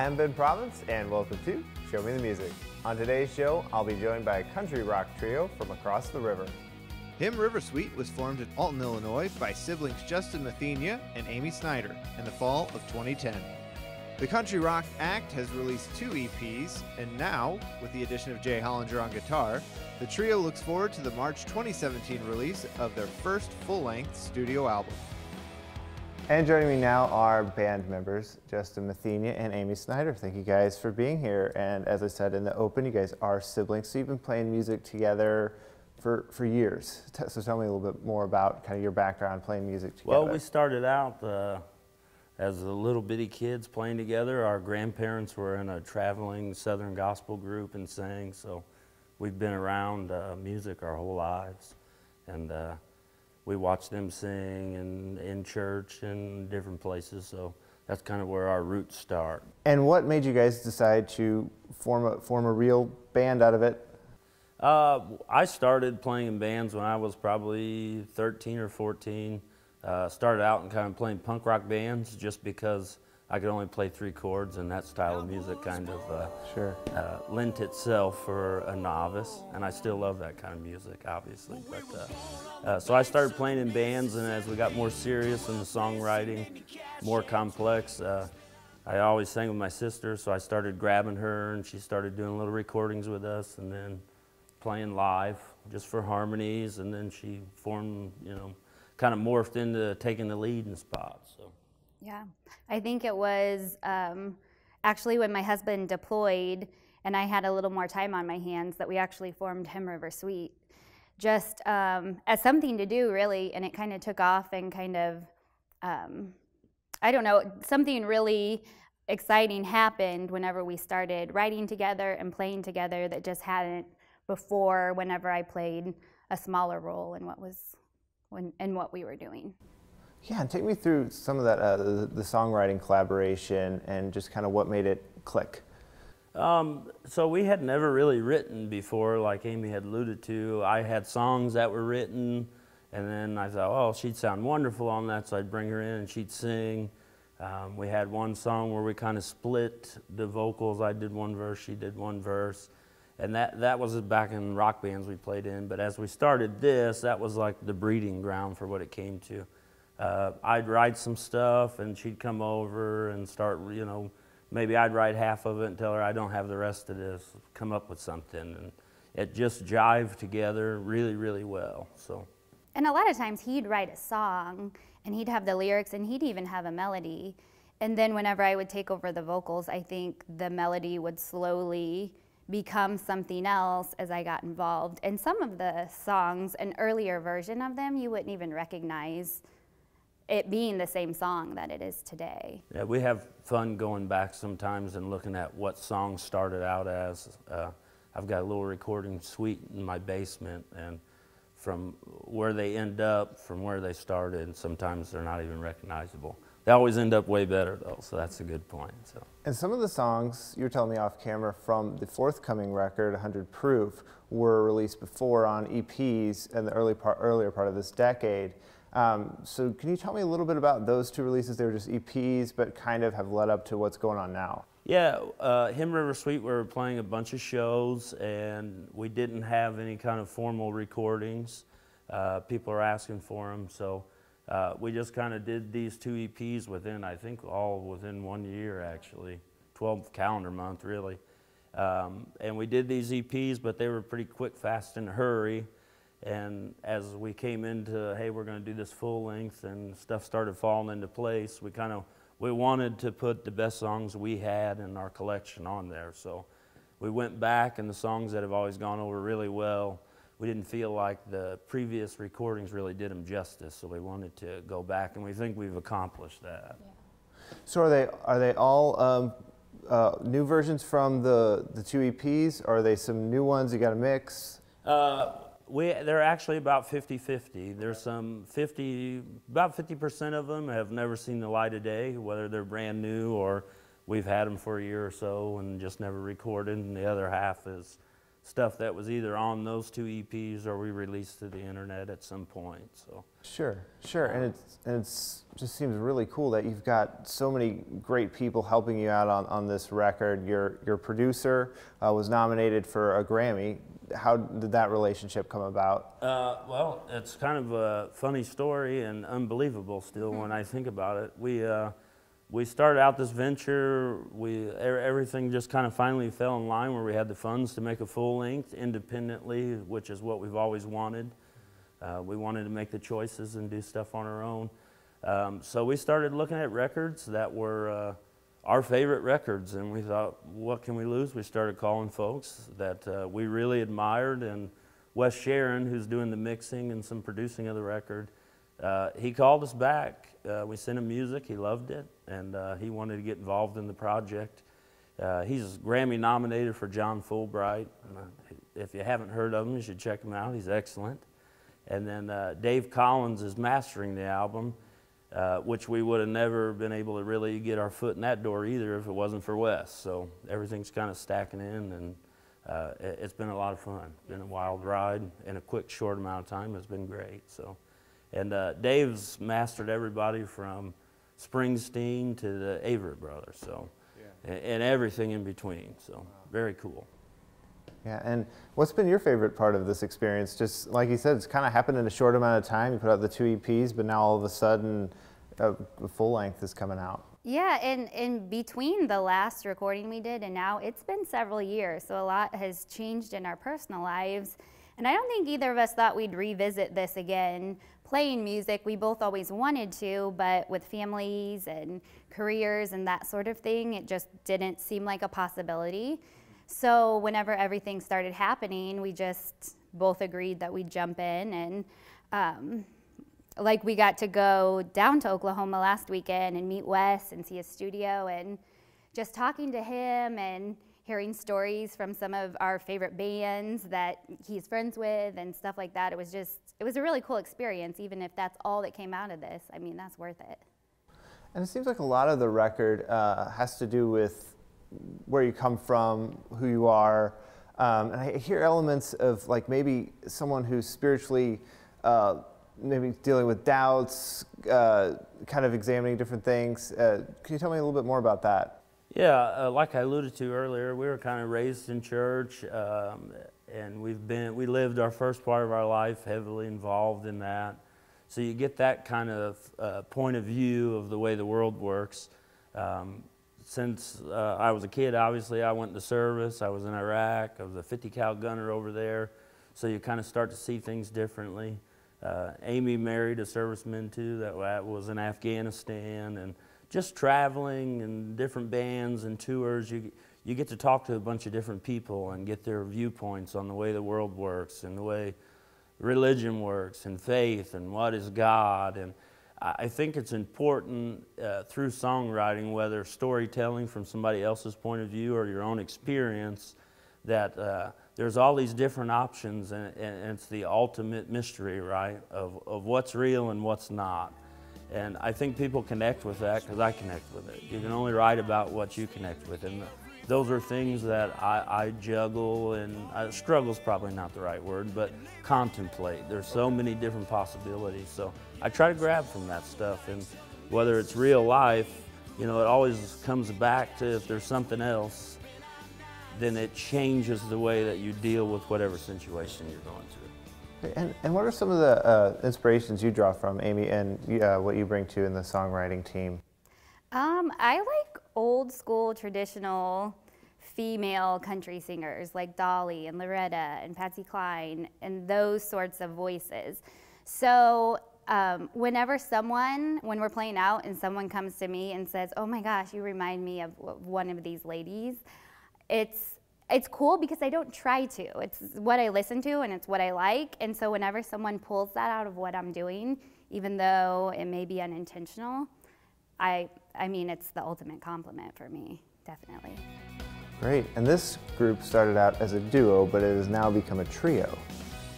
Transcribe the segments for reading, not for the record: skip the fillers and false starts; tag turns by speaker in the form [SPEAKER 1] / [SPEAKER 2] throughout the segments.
[SPEAKER 1] Hi, I'm Ben Province, and welcome to Show Me the Music. On today's show, I'll be joined by a country rock trio from across the river.
[SPEAKER 2] Hymn River Suite was formed in Alton, Illinois by siblings Justin Mathenia and Amy Snyder in the fall of 2010. The country rock act has released 2 EPs, and now, with the addition of Jay Hollinger on guitar, the trio looks forward to the March 2017 release of their first full-length studio album.
[SPEAKER 1] And joining me now are band members Justin Mathenia and Amy Snyder. Thank you guys for being here. And as I said in the open, you guys are siblings, so you've been playing music together for years. So tell me a little bit more about kind of your background playing music together.
[SPEAKER 3] Well, we started out as a little bitty kids playing together. Our grandparents were in a traveling Southern gospel group and sang, so we've been around music our whole lives. And we watched them sing in church and different places, so that's kind of where our roots start.
[SPEAKER 1] And what made you guys decide to form a real band out of it?
[SPEAKER 3] I started playing in bands when I was probably 13 or 14. Started out in kind of playing punk rock bands just because I could only play 3 chords, and that style of music kind of lent itself for a novice, and I still love that kind of music, obviously. But so I started playing in bands, and as we got more serious in the songwriting, more complex, I always sang with my sister, so I started grabbing her, and she started doing little recordings with us, and then playing live just for harmonies, and then she formed, kind of morphed into taking the lead in spots. So.
[SPEAKER 4] Yeah, I think it was actually when my husband deployed and I had a little more time on my hands that we actually formed Hymn River Suite, just as something to do really, and it kind of took off and kind of, I don't know, something really exciting happened whenever we started writing together and playing together that just hadn't before whenever I played a smaller role in what we were doing.
[SPEAKER 1] Yeah, and take me through some of that, the songwriting collaboration and just kind of what made it click.
[SPEAKER 3] So we had never really written before, like Amy had alluded to. I had songs that were written, and then I thought, oh, she'd sound wonderful on that, so I'd bring her in and she'd sing. We had one song where we kind of split the vocals. I did one verse, she did one verse. And that was back in rock bands we played in. But as we started this, that was like the breeding ground for what it came to. I'd write some stuff, and she'd come over and start, maybe I'd write half of it and tell her I don't have the rest of this, come up with something. And it just jived together really, really well. So.
[SPEAKER 4] And a lot of times he'd write a song, and he'd have the lyrics, and he'd even have a melody. And then whenever I would take over the vocals, I think the melody would slowly become something else as I got involved. And some of the songs, an earlier version of them, you wouldn't even recognize it being the same song that it is today. Yeah,
[SPEAKER 3] we have fun going back sometimes and looking at what songs started out as. I've got a little recording suite in my basement, and from where they end up, from where they started, sometimes they're not even recognizable. They always end up way better though, so that's a good point. So.
[SPEAKER 1] And some of the songs, you were telling me off camera, from the forthcoming record, 100 Proof, were released before on EPs in the earlier part of this decade. So can you tell me a little bit about those 2 releases? They were just EPs, but kind of have led up to what's going on now.
[SPEAKER 3] Yeah, Hymn River Suite, we were playing a bunch of shows, and we didn't have any kind of formal recordings. People are asking for them, so we just kind of did these 2 EPs within, I think, all within 1 year, actually, 12 calendar month, really. And we did these EPs, but they were pretty quick, fast, in a hurry. And as we came into, hey, we're going to do this full length, and stuff started falling into place, we wanted to put the best songs we had in our collection on there. So we went back, and the songs that have always gone over really well, we didn't feel like the previous recordings really did them justice, so we wanted to go back, and we think we've accomplished that.
[SPEAKER 1] Yeah. So are they all new versions from the 2 EPs? Or are they some new ones you got to mix?
[SPEAKER 3] They're actually about 50-50. There's about 50% of them have never seen the light of day, whether they're brand new or we've had them for a year or so and just never recorded, and the other half is stuff that was either on those 2 EPs or we released to the internet at some point. So
[SPEAKER 1] sure, and it's just seems really cool that you've got so many great people helping you out on this record. Your producer was nominated for a Grammy. How did that relationship come about?
[SPEAKER 3] Well, it's kind of a funny story and unbelievable still when I think about it. We started out this venture, everything just kind of finally fell in line where we had the funds to make a full length independently, which is what we've always wanted. We wanted to make the choices and do stuff on our own. So we started looking at records that were our favorite records, and we thought, what can we lose? We started calling folks that we really admired, and Wes Sharon, who's doing the mixing and some producing of the record, he called us back. We sent him music, he loved it, and he wanted to get involved in the project. He's Grammy nominated for John Fulbright. If you haven't heard of him, you should check him out, he's excellent. And then Dave Collins is mastering the album, which we would have never been able to really get our foot in that door either if it wasn't for Wes. So everything's kind of stacking in, and it's been a lot of fun. It's been a wild ride in a quick, short amount of time. It's been great. So. And Dave's mastered everybody from Springsteen to the Avett Brothers, so, and everything in between, so very cool.
[SPEAKER 1] Yeah, and what's been your favorite part of this experience? Just like you said, it's kind of happened in a short amount of time. You put out the 2 EPs, but now all of a sudden a full length is coming out.
[SPEAKER 4] Yeah, and in between the last recording we did and now, it's been several years, so a lot has changed in our personal lives. And I don't think either of us thought we'd revisit this again. Playing music, we both always wanted to, but with families and careers and that sort of thing, it just didn't seem like a possibility. So whenever everything started happening, we just both agreed that we'd jump in. And like we got to go down to Oklahoma last weekend and meet Wes and see his studio, and just talking to him and hearing stories from some of our favorite bands that he's friends with and stuff like that. It was a really cool experience, even if that's all that came out of this. I mean, that's worth it.
[SPEAKER 1] And it seems like a lot of the record has to do with where you come from, who you are. And I hear elements of like maybe someone who's spiritually maybe dealing with doubts, kind of examining different things. Can you tell me a little bit more about that?
[SPEAKER 3] Yeah, like I alluded to earlier, we were kind of raised in church, and we lived our first part of our life heavily involved in that. So you get that kind of point of view of the way the world works. Since I was a kid, obviously, I went into service. I was in Iraq. I was a 50 cal gunner over there. So you kind of start to see things differently. Amy married a serviceman too that was in Afghanistan, and just traveling and different bands and tours, you get to talk to a bunch of different people and get their viewpoints on the way the world works and the way religion works and faith and what is God. And I think it's important through songwriting, whether storytelling from somebody else's point of view or your own experience, that there's all these different options, and it's the ultimate mystery, right, of what's real and what's not. And I think people connect with that because I connect with it. You can only write about what you connect with. And those are things that I juggle, and struggle's probably not the right word, but contemplate. There's so many different possibilities. So I try to grab from that stuff. And whether it's real life, you know, it always comes back to if there's something else, then it changes the way that you deal with whatever situation you're going through.
[SPEAKER 1] And what are some of the inspirations you draw from, Amy, and what you bring to in the songwriting team?
[SPEAKER 4] I like old school traditional female country singers like Dolly and Loretta and Patsy Cline and those sorts of voices. So whenever when we're playing out and someone comes to me and says, oh my gosh, you remind me of one of these ladies, it's cool because I don't try to. It's what I listen to and it's what I like. And so whenever someone pulls that out of what I'm doing, even though it may be unintentional, I mean, it's the ultimate compliment for me, definitely.
[SPEAKER 1] Great. And this group started out as a duo, but it has now become a trio.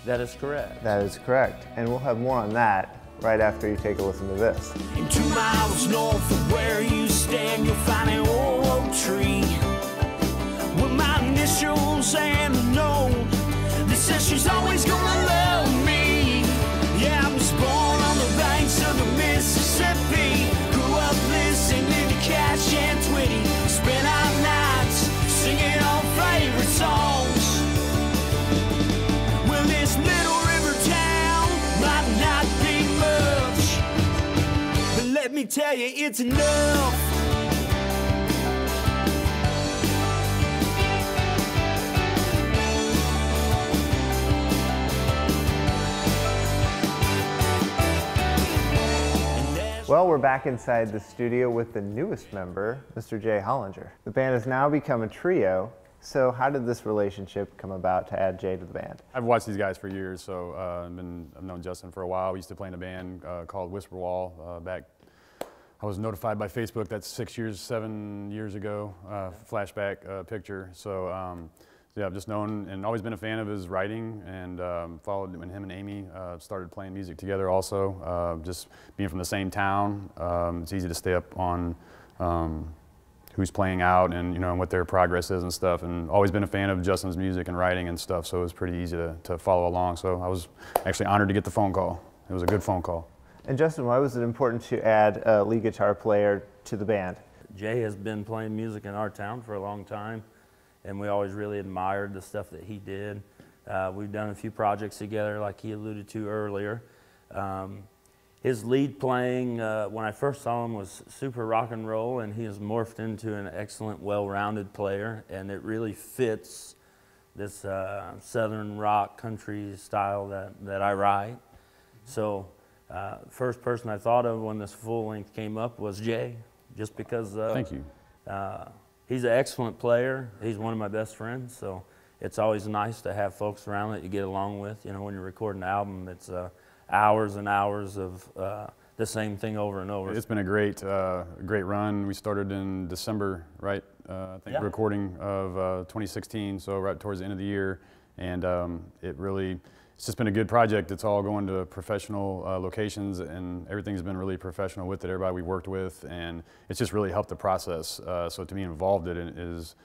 [SPEAKER 3] That is correct.
[SPEAKER 1] That is correct. And we'll have more on that right after you take a listen to this.
[SPEAKER 5] And 2 miles north of where you stand, you'll find an old oak tree with my initials and the nose. let me tell you, it's enough.
[SPEAKER 1] Well, we're back inside the studio with the newest member, Mr. Jay Hollinger. The band has now become a trio, so how did this relationship come about to add Jay to the band?
[SPEAKER 6] I've watched these guys for years, so I've known Justin for a while. We used to play in a band called Whisperwall back. I was notified by Facebook, that's 7 years ago, flashback picture. So yeah, I've just known and always been a fan of his writing, and followed when him and Amy started playing music together also. Just being from the same town, it's easy to stay up on who's playing out and and what their progress is and stuff, and always been a fan of Justin's music and writing and stuff, so it was pretty easy to follow along. So I was actually honored to get the phone call. It was a good phone call.
[SPEAKER 1] And Justin, why was it important to add a lead guitar player to the band?
[SPEAKER 3] Jay has been playing music in our town for a long time, and we always really admired the stuff that he did. We've done a few projects together, like he alluded to earlier. His lead playing, when I first saw him, was super rock and roll, and he has morphed into an excellent, well-rounded player, and it really fits this southern rock country style that I write. So first person I thought of when this full length came up was Jay, just because
[SPEAKER 6] Thank you.
[SPEAKER 3] He's an excellent player. He's one of my best friends, so it's always nice to have folks around that you get along with. When you're recording an album, it's hours and hours of the same thing over and over.
[SPEAKER 6] It's been a great run. We started in December, right? I think recording of 2016, so right towards the end of the year, and it's just been a good project. It's all going to professional locations, and everything's been really professional with it. Everybody we worked with, and it's just really helped the process. So to be involved in it is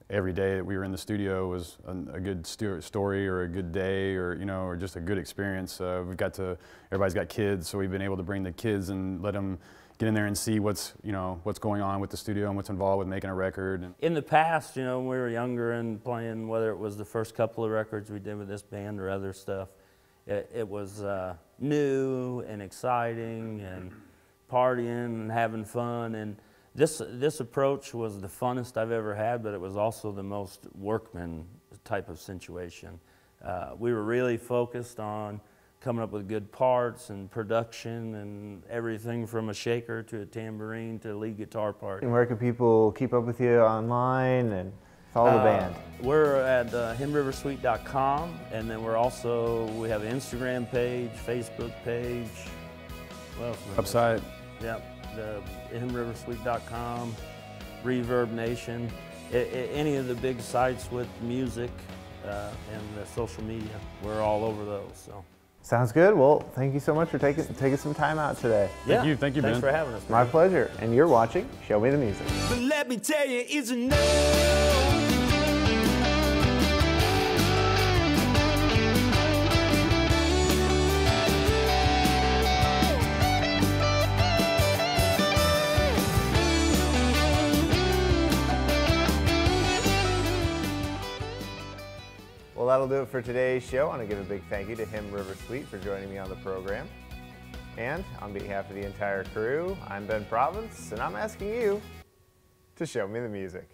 [SPEAKER 6] every day that we were in the studio was a good story or a good day, or or just a good experience. Everybody's got kids, so we've been able to bring the kids and let them get in there and see what's going on with the studio and what's involved with making a record.
[SPEAKER 3] In the past, when we were younger and playing, whether it was the first couple of records we did with this band or other stuff, it was new and exciting and partying and having fun. And this approach was the funnest I've ever had, but it was also the most workman type of situation. We were really focused on coming up with good parts and production and everything from a shaker to a tambourine to a lead guitar part.
[SPEAKER 1] And where can people keep up with you online and follow the band?
[SPEAKER 3] We're at himriversuite.com, and then we have an Instagram page, Facebook page. What else?
[SPEAKER 6] Website.
[SPEAKER 3] Yep, the himriversuite.com, Reverb Nation, any of the big sites with music and the social media. We're all over those. So.
[SPEAKER 1] Sounds good. Well, thank you so much for taking some time out today.
[SPEAKER 3] Yeah.
[SPEAKER 6] Thank you, Ben.
[SPEAKER 3] Thanks for having us, man.
[SPEAKER 1] My pleasure. And you're watching Show Me the Music.
[SPEAKER 5] But let me tell you, it's enough.
[SPEAKER 1] Well, that'll do it for today's show. I want to give a big thank you to Him River Suite for joining me on the program. And on behalf of the entire crew, I'm Ben Province, and I'm asking you to show me the music.